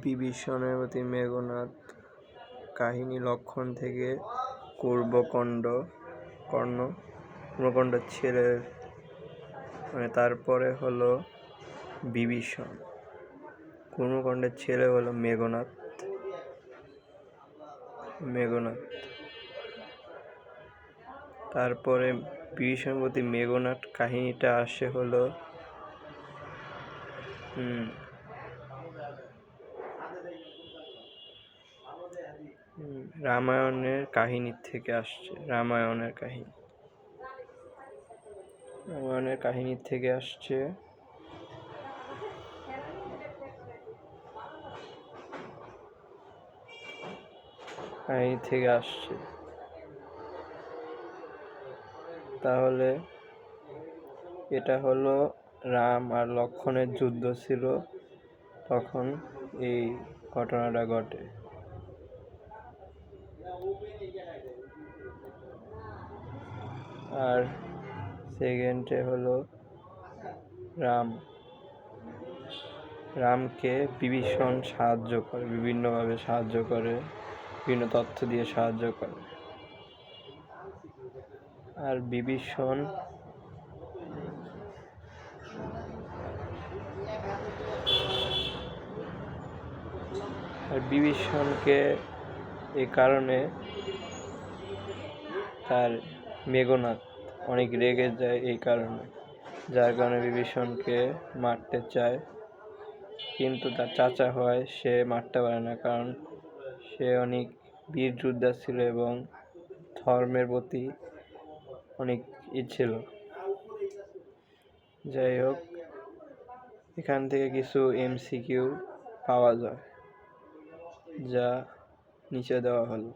বিভীষণের প্রতি মেঘনাদ কাহিনী লক্ষণ থেকে কুম্ভকর্ণের ছেলে তারপরে হলো বিভীষণ। কুম্ভকর্ণের ছেলে হলো মেঘনাদ। তারপরে বিভীষণের প্রতি মেঘনাদ কাহিনীটা আসে হলো রামায়ণের কাহিনী থেকে আসছে। রামায়ণের কাহিনী থেকে আসছে। তাহলে এটা হলো রাম আর লক্ষণের যুদ্ধ ছিল, তখন এই ঘটনাটা ঘটে। আর সেকেন্ডে হলো রামকে বিভীষণ সাহায্য করে, বিভিন্নভাবে সাহায্য করে, বিভিন্ন তথ্য দিয়ে সাহায্য করে। আর বিভীষণকে এই কারণে তার মেঘনাদ অনেক রেগে যায়, যার কারণে বিভীষণকে মারতে চায়, কিন্তু তার চাচা হয় সে মারতে পারে না, কারণ সে অনেক বীর যোদ্ধা ছিল এবং ধর্মের প্রতি অনেক ছিল। যাই হোক, এখান থেকে কিছু MCQ পাওয়া যায়, যা নিচে দেওয়া হলো।